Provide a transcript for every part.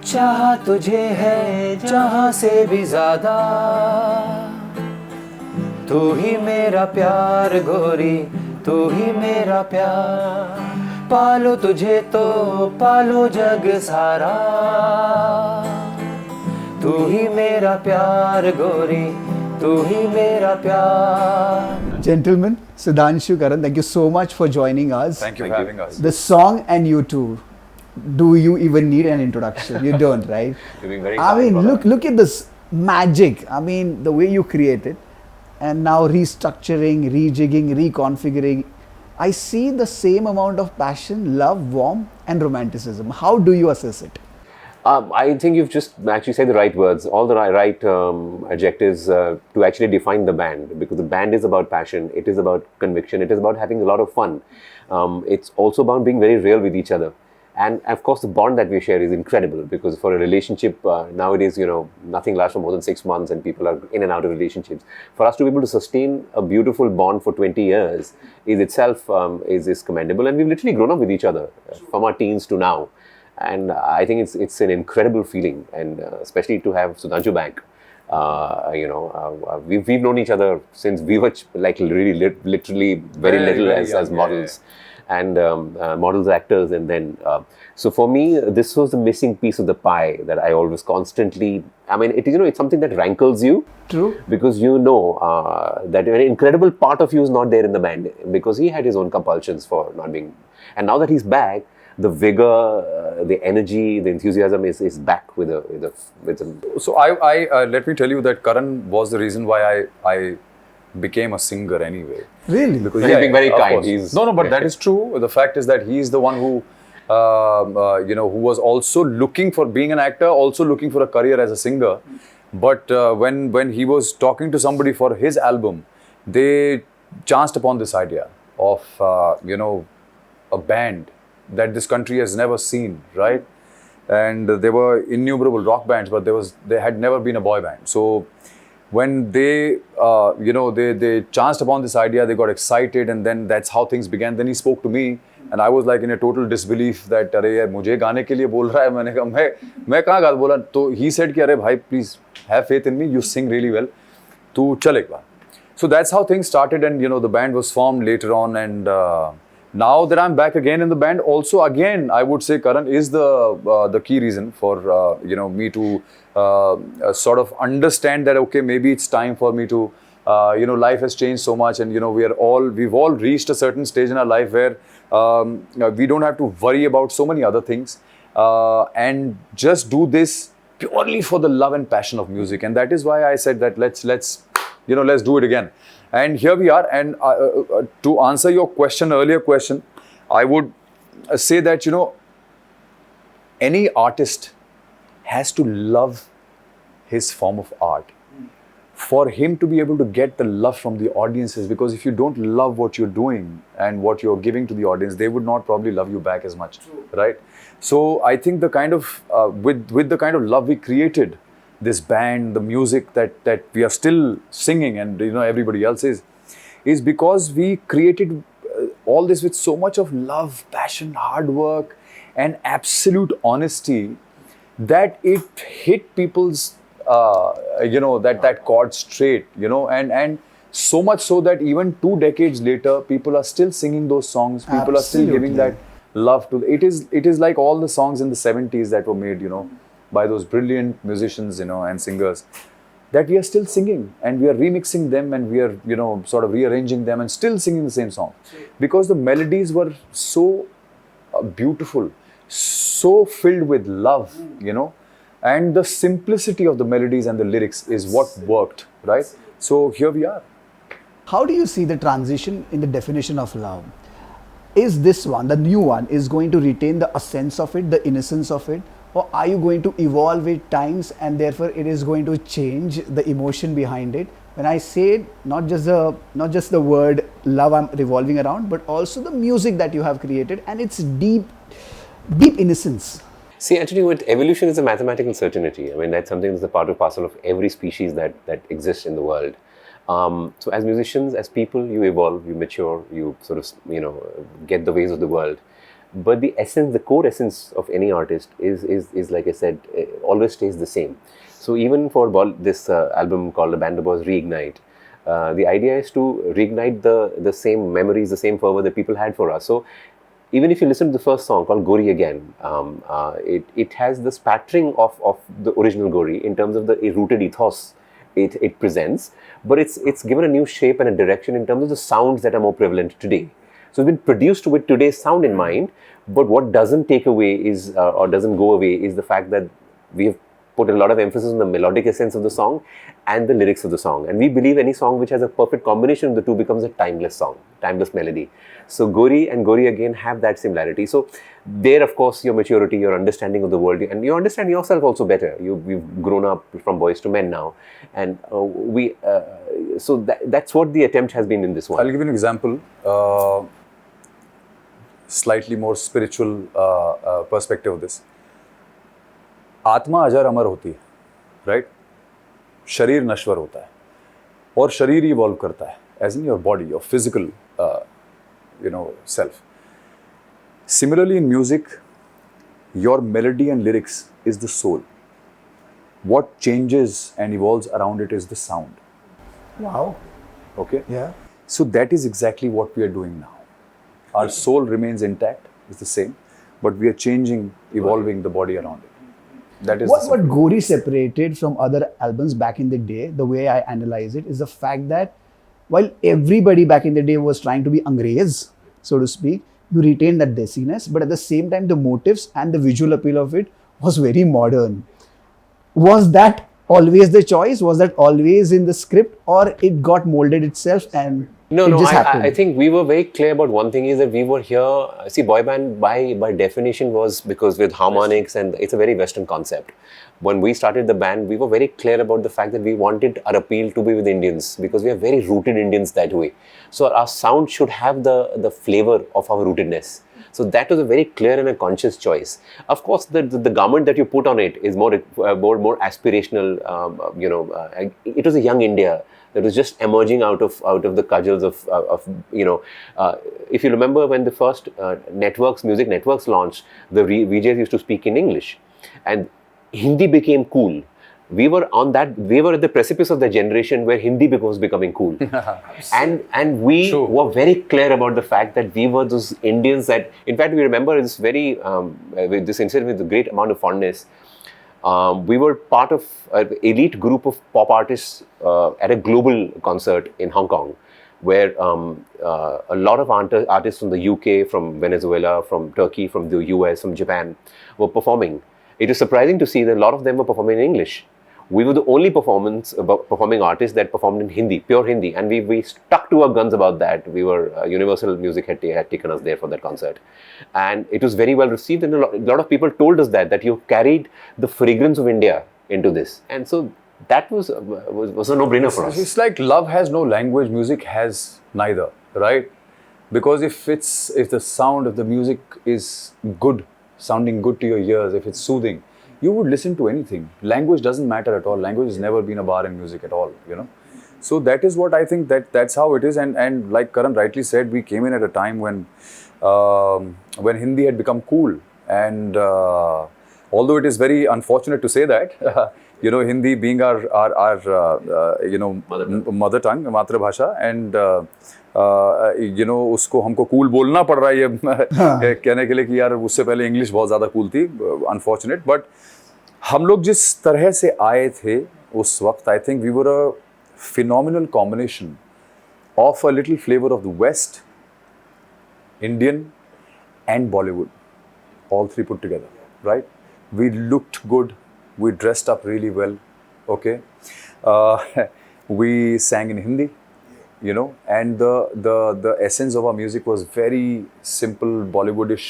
चाहा तुझे है जहां से भी ज्यादा, तू ही मेरा प्यार गोरी, तू ही मेरा प्यार, पालो तुझे तो पालो जग सारा, तू ही मेरा प्यार गोरी, तू ही मेरा प्यार. Gentlemen, Sudhanshu, Karan, thank you so much for joining us. Thank you for having us. The song and you too. Do you even need an introduction? You don't, right? You're being very I kind, mean, brother. look at this magic. I mean, the way you create it, and now restructuring, rejigging, reconfiguring. I see the same amount of passion, love, warmth, and romanticism. How do you assess it? I think you've just actually said the right words, all the right adjectives to actually define the band, because the band is about passion, it is about conviction, it is about having a lot of fun. It's also about being very real with each other. And of course, the bond that we share is incredible, because for a relationship nowadays, nothing lasts for more than 6 months and people are in and out of relationships. For us to be able to sustain a beautiful bond for 20 years is itself is commendable. And we've literally grown up with each other from our teens to now. And I think it's an incredible feeling, and especially to have Sudhanshu back. We've known each other since we were literally very little as models. And models, actors, and then so for me this was the missing piece of the pie that I always constantly, I mean, it's something that rankles you. True. Because that an incredible part of you is not there in the band, because he had his own compulsions for not being, and now that he's back, the vigor, the energy, the enthusiasm is back with a. So I let me tell you that Karan was the reason why I became a singer anyway. Really? Because he's being very kind. But that is true. The fact is that he's the one who, who was also looking for being an actor, also looking for a career as a singer. But when he was talking to somebody for his album, they chanced upon this idea of a band that this country has never seen, right? And there were innumerable rock bands, but there had never been a boy band. So when they they chanced upon this idea, they got excited, and then that's how things began. Then he spoke to me, and I was like in a total disbelief that अरे यार मुझे गाने के लिए बोल रहा है. मैंने कहा मैं कहाँ गा बोला. तो he said कि अरे भाई please have faith in me, you sing really well, तू चल एक बार. So that's how things started, and the band was formed later on, and now that I'm back again in the band, also again I would say Karan is the key reason for me to sort of understand that okay, maybe it's time for me to life has changed so much, and we've all reached a certain stage in our life where we don't have to worry about so many other things and just do this purely for the love and passion of music. And that is why I said that let's do it again. And here we are. And to answer your earlier question, I would say that, any artist has to love his form of art for him to be able to get the love from the audiences. Because if you don't love what you're doing and what you're giving to the audience, they would not probably love you back as much, right? So I think the kind of, with the kind of love we created, this band, the music that we are still singing, and everybody else is because we created all this with so much of love, passion, hard work, and absolute honesty that it hit people's that chord straight, and so much so that even 2 decades later, people are still singing those songs. People are still giving that love to it. Is like all the songs in the 70s that were made, by those brilliant musicians, and singers, that we are still singing, and we are remixing them, and we are, sort of rearranging them and still singing the same song, because the melodies were so beautiful, so filled with love, and the simplicity of the melodies and the lyrics is what worked, right? So here we are. How do you see the transition in the definition of love? Is this one, the new one, is going to retain the essence of it, the innocence of it? Or are you going to evolve with times, and therefore it is going to change the emotion behind it? When I say not just the word love I'm revolving around, but also the music that you have created and its deep innocence. See, actually, evolution is a mathematical certainty. I mean, that's something that's a part and parcel of every species that exists in the world. So as musicians, as people, you evolve, you mature, you sort of, get the ways of the world. but the essence, the core essence of any artist is like I said, always stays the same. So even for this album called The Band of Boys Reignite, the idea is to reignite the same memories, the same fervor that people had for us. So even if you listen to the first song called Gori Again, it has the spattering of the original Gori in terms of the rooted ethos it presents, but it's given a new shape and a direction in terms of the sounds that are more prevalent today. So it's been produced with today's sound in mind, but what doesn't take away is, or doesn't go away, is the fact that we have put a lot of emphasis on the melodic essence of the song and the lyrics of the song. And we believe any song which has a perfect combination of the two becomes a timeless song, timeless melody. So Gori and Gori Again have that similarity. So there, of course, your maturity, your understanding of the world, and you understand yourself also better. We've grown up from boys to men now. And so that's what the attempt has been in this one. I'll give you an example. Slightly more spiritual perspective of this. आत्मा अजर अमर होती है, right? शरीर नश्वर होता है और शरीर इवॉल्व करता है, as in your body, your physical self. Similarly in music, your melody and lyrics is the soul. What changes and evolves around it is the sound. Wow. Okay? Yeah. So that is exactly what we are doing now. Our soul remains intact, it's the same, but we are changing, evolving the body around it. That is what Gori separated from other albums back in the day, the way I analyze it, is the fact that while everybody back in the day was trying to be Angrez, so to speak, you retained that desiness, but at the same time, the motives and the visual appeal of it was very modern. Was that always the choice? Was that always in the script, or it got molded itself and No, it just happened? I think we were very clear about one thing, is that we were here. See, boy band by definition was because with harmonics, and it's a very Western concept. When we started the band, we were very clear about the fact that we wanted our appeal to be with Indians, because we are very rooted Indians that way. So our sound should have the flavor of our rootedness. So that was a very clear and a conscious choice. Of course, the garment that you put on it is more aspirational. It was a young India that was just emerging out of the cudgels of if you remember when the first music networks launched, the VJs used to speak in English, and Hindi became cool. We were at the precipice of the generation where Hindi was becoming cool. and we were very clear about the fact that we were those Indians that, in fact, we remember this with this incident with a great amount of fondness. We were part of an elite group of pop artists at a global concert in Hong Kong, where a lot of artists from the UK, from Venezuela, from Turkey, from the US, from Japan were performing. It is surprising to see that a lot of them were performing in English. We were the only performing artists that performed in Hindi, pure Hindi, and we stuck to our guns about that. We were Universal Music had taken us there for that concert, and it was very well received. And a lot of people told us that you carried the fragrance of India into this, and so that was a no-brainer for us. It's like love has no language, music has neither, right? Because if the sound of the music is good, sounding good to your ears, if it's soothing, you would listen to anything. Language doesn't matter at all. Language has never been a bar in music at all, So that is what I think that's how it is. And like Karan rightly said, we came in at a time when Hindi had become cool. And although it is very unfortunate to say that, Hindi being our mother tongue, मातृभाषा, and उसको हमको cool बोलना पड़ रहा है ये कहने के लिए कि यार उससे पहले इंग्लिश बहुत ज़्यादा कूल थी, अनफॉर्चुनेट. बट हम लोग जिस तरह से आए थे उस वक्त, I think we were a phenomenal combination of a little flavour of the west, Indian and Bollywood, all three put together, right? We looked good, we dressed up really well, okay? We sang in Hindi, and the essence of our music was very simple, Bollywoodish,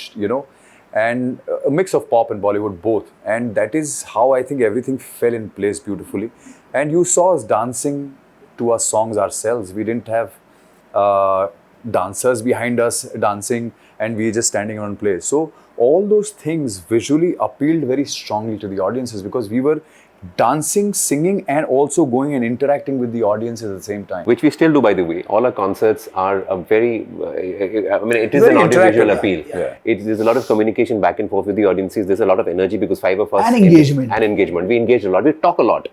and a mix of pop and Bollywood both. And that is how I think everything fell in place beautifully. And you saw us dancing to our songs ourselves. We didn't have dancers behind us dancing, and we just standing on place. So all those things visually appealed very strongly to the audiences, because we were dancing, singing, and also going and interacting with the audience at the same time. Which we still do, by the way. All our concerts are a very, I mean, it is Very an audiovisual interactive. appeal. Yeah. There's a lot of communication back and forth with the audiences. There's a lot of energy because five of us. And engagement. And engagement. We engage a lot. We talk a lot.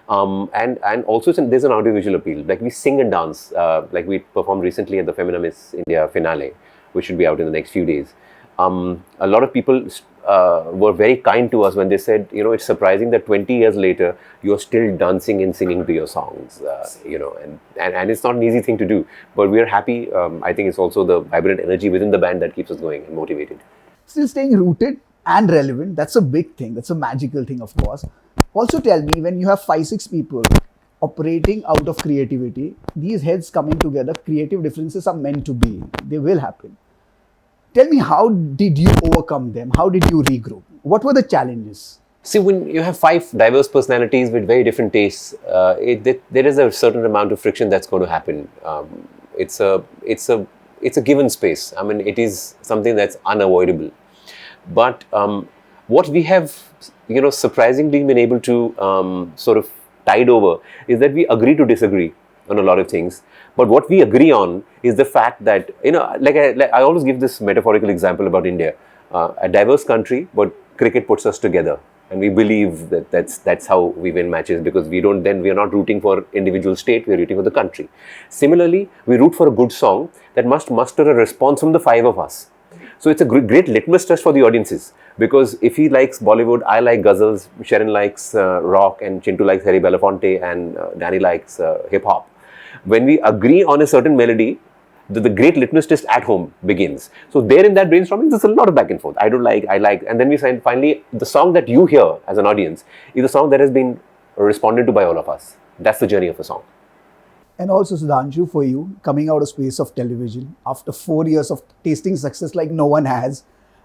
And also there's an audiovisual appeal. Like we sing and dance. Like we performed recently at the Femina Miss India finale, which should be out in the next few days. A lot of people were very kind to us when they said, you know, it's surprising that 20 years later, you're still dancing and singing to your songs, you know, and it's not an easy thing to do, but we're happy. I think it's also the vibrant energy within the band that keeps us going and motivated. Still staying rooted and relevant, that's a big thing. That's a magical thing, of course. Also tell me, when you have 5-6 people operating out of creativity, these heads coming together, creative differences are meant to be. They will happen. Tell me, how did you overcome them? How did you regroup? What were the challenges? See, when you have 5 diverse personalities with very different tastes, there is a certain amount of friction that's going to happen. It's a given space. I mean, it is something that's unavoidable. But what we have, you know, surprisingly been able to sort of tide over is that we agree to disagree on a lot of things. But what we agree on is the fact that, you know, like I always give this metaphorical example about India, a diverse country, but cricket puts us together. And we believe that that's how we win matches, because we are not rooting for individual state, we're rooting for the country. Similarly, we root for a good song that must muster a response from the 5 of us. So it's a great litmus test for the audiences, because if he likes Bollywood, I like ghazals, Sharon likes rock, and Chintu likes Harry Belafonte, and Danny likes hip hop. When we agree on a certain melody, the great litmus test at home begins. So there in that brainstorming, there's a lot of back and forth. I don't like, I like, and then we find finally the song that you hear as an audience is a song that has been responded to by all of us. That's the journey of a song. And also, Sudhanshu, for you, coming out of space of television, after 4 years of tasting success like no one has,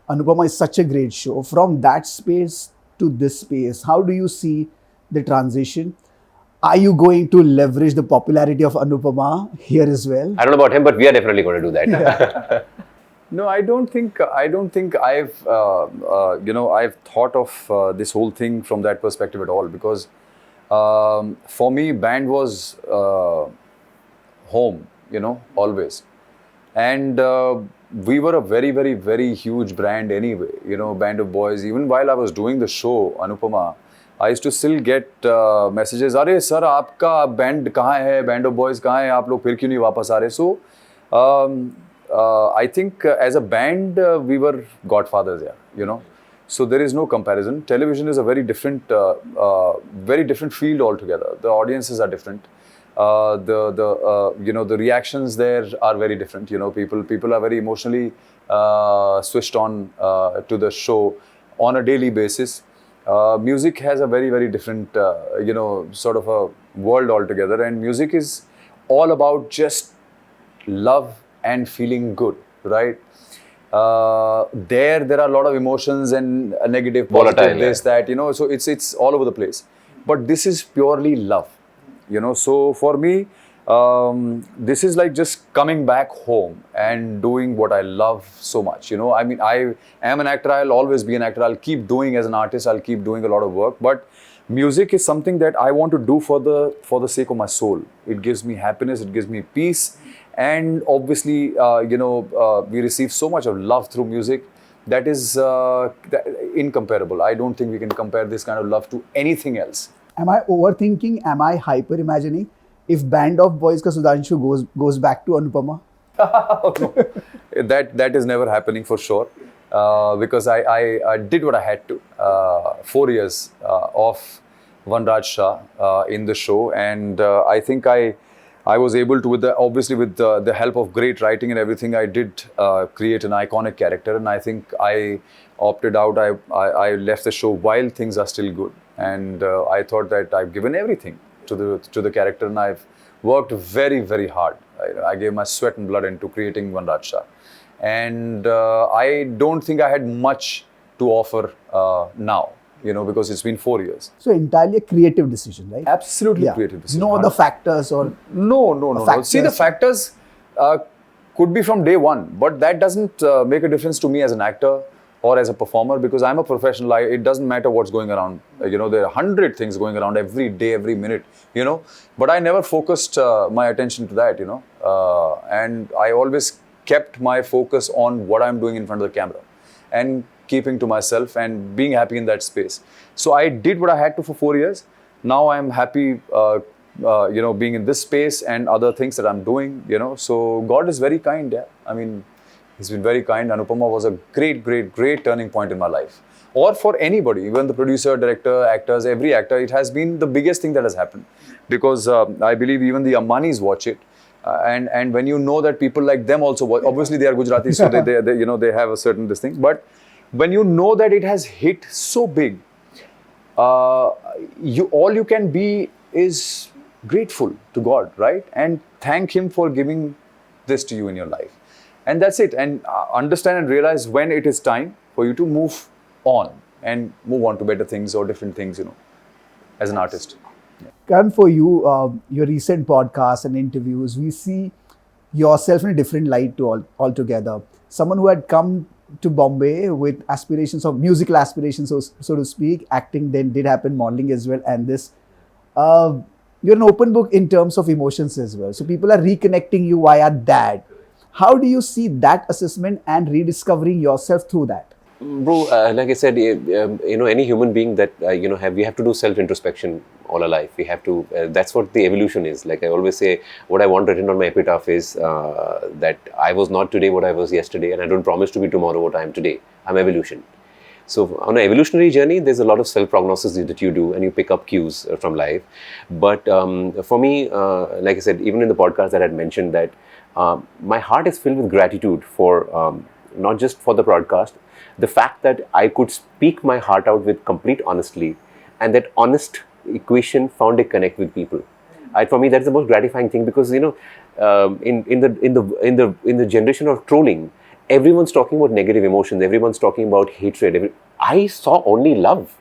Anupama is such a great show. From that space to this space, how do you see the transition? Are you going to leverage the popularity of Anupama here as well? I don't know about him, but we are definitely going to do that. Yeah. No, I don't think I've I've thought of this whole thing from that perspective at all, because for me, band was home, you know, always. And we were a very, very, very huge brand anyway, you know, Band of Boys. Even while I was doing the show, Anupama, I used to still get messages, "Arey sir, आपका band कहाँ है? Band of Boys कहाँ है? आप लोग फिर क्यों नहीं वापस आ रहे?" So I think as a band, we were godfathers, yeah, you know. So there is no comparison. Television is a very different field altogether. The audiences are different. The reactions there are very different. You know, people are very emotionally switched on to the show on a daily basis. Music has a very, very different, sort of a world altogether, and music is all about just love and feeling good, right? There are a lot of emotions and negative, positive, Volatile, this, that, you know, so it's all over the place. But this is purely love, you know. So for me, this is like just coming back home and doing what I love so much, you know. I mean, I am an actor. I'll always be an actor. I'll keep doing as an artist. I'll keep doing a lot of work. But music is something that I want to do for the sake of my soul. It gives me happiness. It gives me peace. And obviously, we receive so much of love through music that is incomparable. I don't think we can compare this kind of love to anything else. Am I overthinking? Am I hyper imagining? If Band of Boys ka Sudhanshu goes back to Anupama? No, that is never happening for sure. Because I did what I had to. 4 years of Vanraj Shah in the show, and I think I was able to, with the help of great writing and everything, I did create an iconic character, and I think I opted out. I left the show while things are still good, and I thought that I've given everything to the character, and I've worked very, very hard. I gave my sweat and blood into creating Vanraj Shah, and I don't think I had much to offer now. You know, because it's been 4 years. So entirely a creative decision, right? Absolutely creative decision. No other factors or... No. Factors. See, the factors could be from day one, but that doesn't make a difference to me as an actor or as a performer, because I'm a professional. It doesn't matter what's going around. There are 100 things going around every day, every minute, But I never focused my attention to that, and I always kept my focus on what I'm doing in front of the camera and keeping to myself and being happy in that space. So I did what I had to for 4 years. Now I'm happy, being in this space and other things that I'm doing, So God is very kind, yeah. I mean, He's been very kind. Anupama was a great, great, great turning point in my life. Or for anybody, even the producer, director, actors, every actor, it has been the biggest thing that has happened. Because I believe even the Ambanis watch it. And when you know that people like them also watch, obviously they are Gujarati, so they have a certain this thing. But when you know that it has hit so big, all you can be is grateful to God, right? And thank Him for giving this to you in your life. And that's it. And understand and realize when it is time for you to move on and move on to better things or different things, as an artist. Karan, for you, your recent podcasts and interviews, we see yourself in a different light altogether. Someone who had come to Bombay with aspirations of musical aspirations, so to speak, acting then did happen, modeling as well, and this. You're an open book in terms of emotions as well. So people are reconnecting you via that. How do you see that assessment and rediscovering yourself through that? Bro, like I said, any human being that, we have to do self-introspection all our life. We have to, that's what the evolution is. Like I always say, what I want written on my epitaph is that I was not today what I was yesterday, and I don't promise to be tomorrow what I am today. I'm evolution. So on an evolutionary journey, there's a lot of self-prognosis that you do and you pick up cues from life. But for me, like I said, even in the podcast that I had mentioned that my heart is filled with gratitude for not just for the broadcast, the fact that I could speak my heart out with complete honesty, and that honest equation found a connect with people. For me, that's the most gratifying thing, because in the generation of trolling, everyone's talking about negative emotions, everyone's talking about hatred. I saw only love.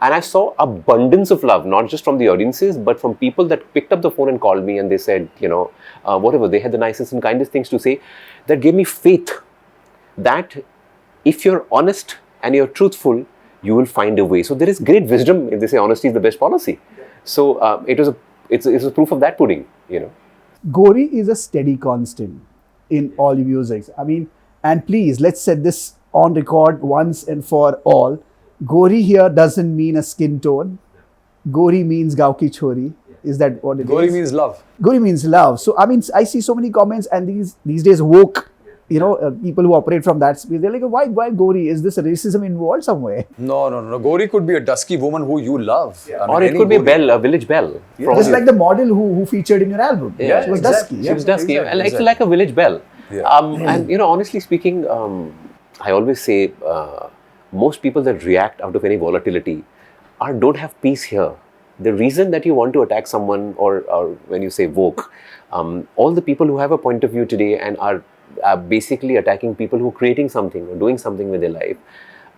And I saw abundance of love, not just from the audiences, but from people that picked up the phone and called me and they said, whatever, they had the nicest and kindest things to say, that gave me faith that if you're honest and you're truthful, you will find a way. So there is great wisdom if they say honesty is the best policy. So it's a proof of that pudding, Gauri is a steady constant in all your music. I mean, and please, let's set this on record once and for all. Gauri here doesn't mean a skin tone. Gauri means Gaon ki chori. Is that what it is? Gauri means love. Gauri means love. So, I mean, I see so many comments, and these days woke, people who operate from that space, they're like, why Gauri? Is this racism involved somewhere? No. Gauri could be a dusky woman who you love. Yeah. Or it could be a village belle. Yeah. Just like the model who featured in your album. Yeah, she was exactly. dusky. She was dusky. Exactly. Like a village belle. Yeah. And, honestly speaking, I always say, most people that react out of any volatility don't have peace here. The reason that you want to attack someone, or when you say woke, all the people who have a point of view today and are basically attacking people who are creating something or doing something with their life,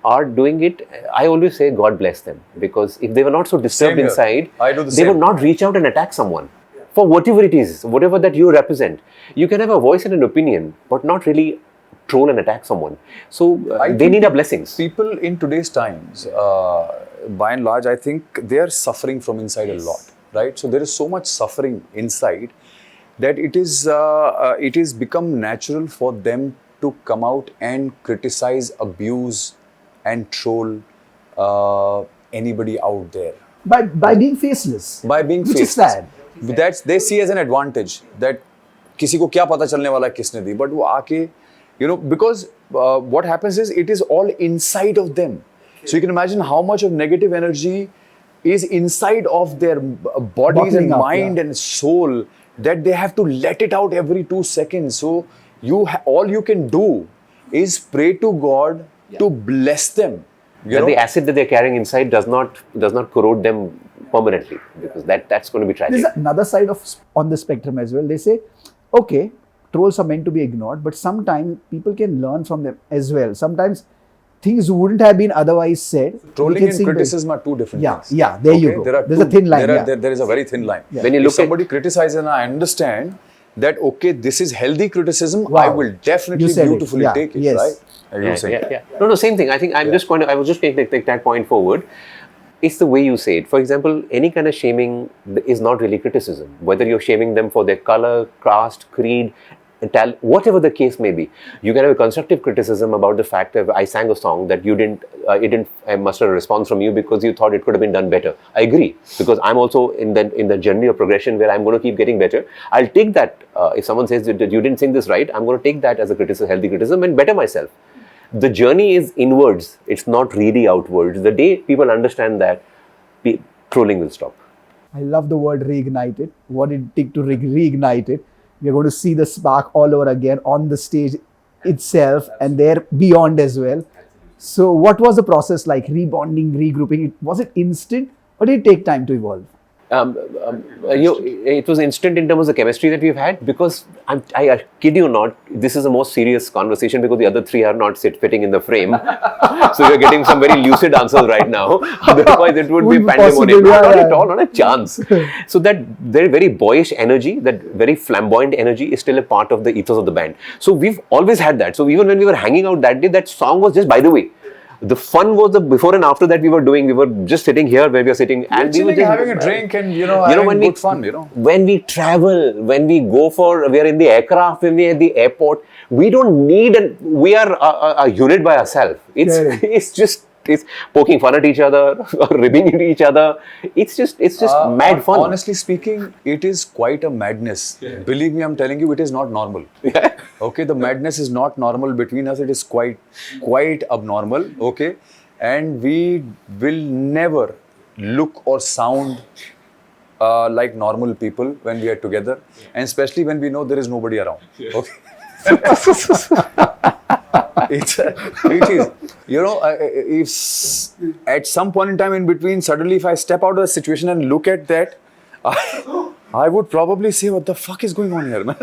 are doing it, I always say God bless them, because if they were not so disturbed inside, they would not reach out and attack someone. For whatever it is, whatever that you represent, you can have a voice and an opinion, but not really troll and attack someone. So they need our blessings. People in today's times, by and large, I think they are suffering from inside a lot, right? So there is so much suffering inside that it is become natural for them to come out and criticize, abuse, and troll anybody out there. By being faceless. By being which faceless. Is sad. That's they see as an advantage that किसी को क्या पता चलने वाला किसने दी, but वो आके because what happens is it is all inside of them. So you can imagine how much of negative energy is inside of their bodies and mind and soul, that they have to let it out every 2 seconds. So all you can do is pray to God to bless them. That the acid that they're carrying inside does not corrode them permanently, because that's going to be tragic. There's another side on the spectrum as well. They say, okay, trolls are meant to be ignored, but sometimes people can learn from them as well. Sometimes things wouldn't have been otherwise said. Trolling and criticism are two different things. Yeah, there you go. There's a thin line. There is a very thin line. Yeah. When you look if somebody criticizes and I understand that, okay, this is healthy criticism, I will definitely beautifully take it, right? You say. No, same thing. I think I was just going to take that point forward. It's the way you say it. For example, any kind of shaming is not really criticism. Whether you're shaming them for their color, caste, creed, whatever the case may be, you can have a constructive criticism about the fact that I sang a song that you didn't, it didn't muster a response from you because you thought it could have been done better. I agree, because I'm also in the journey of progression where I'm going to keep getting better. I'll take that. If someone says that you didn't sing this right, I'm going to take that as a healthy criticism and better myself. The journey is inwards. It's not really outwards. The day people understand that, trolling will stop. I love the word reignited. What it take to reignite it. We're going to see the spark all over again on the stage itself and there beyond as well. So what was the process like? Rebonding, regrouping? Was it instant or did it take time to evolve? It was instant in terms of the chemistry that we've had, because I kid you not, this is the most serious conversation because the other three are not fitting in the frame. So you're getting some very lucid answers right now. Otherwise it would be pandemonium. Not at all, not a chance. So that very boyish energy, that very flamboyant energy is still a part of the ethos of the band. So we've always had that. So even when we were hanging out that day, that song was just by the way. The fun was the before and after that we were doing. We were just sitting here where we are sitting and we were just having a drink and having good fun. When we travel, when we go we are in the aircraft, when we are at the airport, we don't need we are a unit by ourselves. It's poking fun at each other, or ribbing at each other. It's just mad fun. Honestly speaking, it is quite a madness. Yeah. Believe me, I'm telling you, it is not normal. Yeah. Okay, the madness is not normal between us. It is quite abnormal. Okay, and we will never look or sound like normal people when we are together, and especially when we know there is nobody around. Okay. It is. If at some point in time in between, suddenly if I step out of the situation and look at that, I would probably say, what the fuck is going on here, man?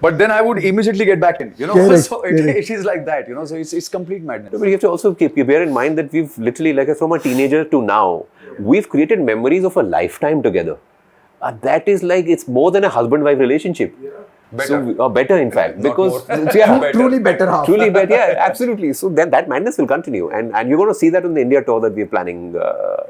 But then I would immediately get back in, So it is like that, So it's complete madness. But you have to also bear in mind that we've literally, like from a teenager to now, we've created memories of a lifetime together. That is like, it's more than a husband-wife relationship. Better. So, better in fact, because truly better half. Truly better, yeah, absolutely. So then that madness will continue, and you're going to see that on the India tour that we're planning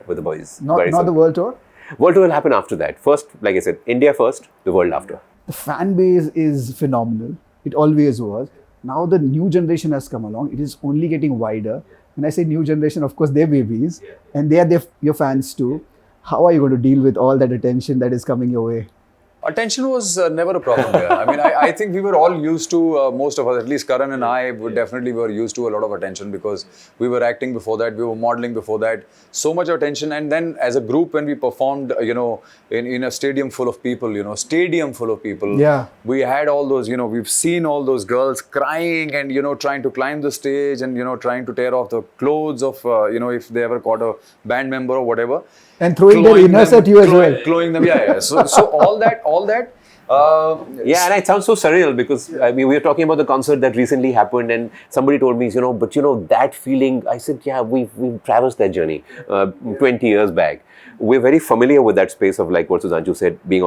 with the boys. Not the world tour. World tour will happen after that. First, like I said, India first, the world after. The fan base is phenomenal. It always was. Now the new generation has come along. It is only getting wider. When I say new generation, of course they're babies, and they are your fans too. How are you going to deal with all that attention that is coming your way? Attention was never a problem there. I mean, I think we were all used to, most of us, at least Karan and I, definitely were used to a lot of attention because we were acting before that, we were modeling before that. So much attention. And then as a group, when we performed, in a stadium full of people, yeah. We had all those, we've seen all those girls crying and, trying to climb the stage and, trying to tear off the clothes of, if they ever caught a band member or whatever. And throwing their inners at you as well. Clawing them, yeah. So all that. Yeah, and it sounds so surreal because we were talking about the concert that recently happened, and somebody told me, but that feeling. I said, yeah, we've traversed that journey 20 years back. We're very familiar with that space of, like what Sudhanshu said, being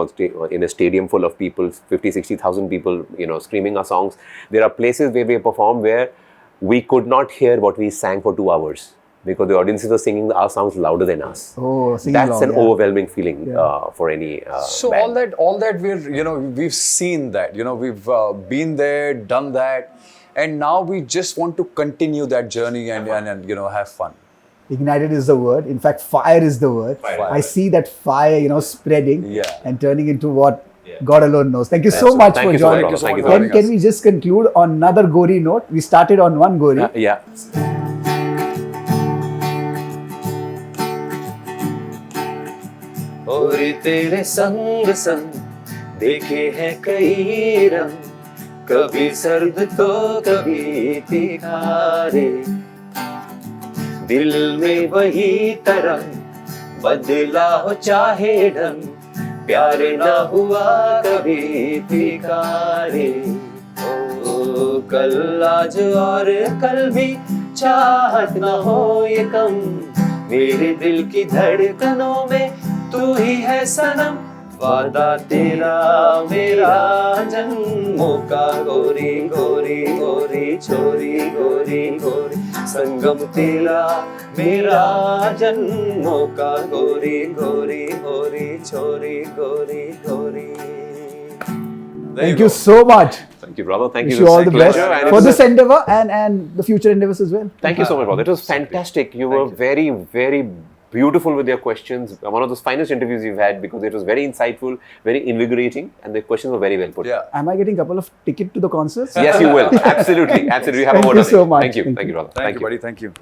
in a stadium full of people, 50, 60,000 people, screaming our songs. There are places where we perform where we could not hear what we sang for 2 hours. Because the audiences were singing our songs louder than us. Oh, that's an overwhelming feeling for any band. all that we've seen that, we've been there, done that, and now we just want to continue that journey and have fun. Ignited is the word. In fact, fire is the word. Fire. I see that fire, spreading and turning into what God alone knows. Thank you so much for joining. Can we just conclude on another gory note? We started on one gory. Yeah. और तेरे संग संग देखे हैं कई रंग, कभी सर्द तो कभी तीखा रे, दिल में वही तरंग बदला हो चाहे ढंग, प्यार ना हुआ कभी तीखा रे। ओ कल आज और कल भी चाहत ना हो ये कम, मेरे दिल की धड़कनों में तू ही है सनम, वादा तेरा मेरा जन्मों का गोरी गोरी गोरी छोरी गोरी गोरी संगम तेरा मेरा जन्मों का गोरी गोरी गोरी छोरी गोरी गोरी. Thank you so much. Thank you, brother. Thank Wish you. you all the best Pleasure. And it for was this endeavor and the future endeavors as well. Thank you so much, brother. It was fantastic. You were very, very beautiful with your questions. One of those finest interviews you've had because it was very insightful, very invigorating, and the questions were very well put. Yeah. Am I getting a couple of tickets to the concerts? Yes, you will. Absolutely. Absolutely. You have Thank a word you on so it. much. Thank you. Thank Thank you, you. brother. Thank you, buddy. Thank you.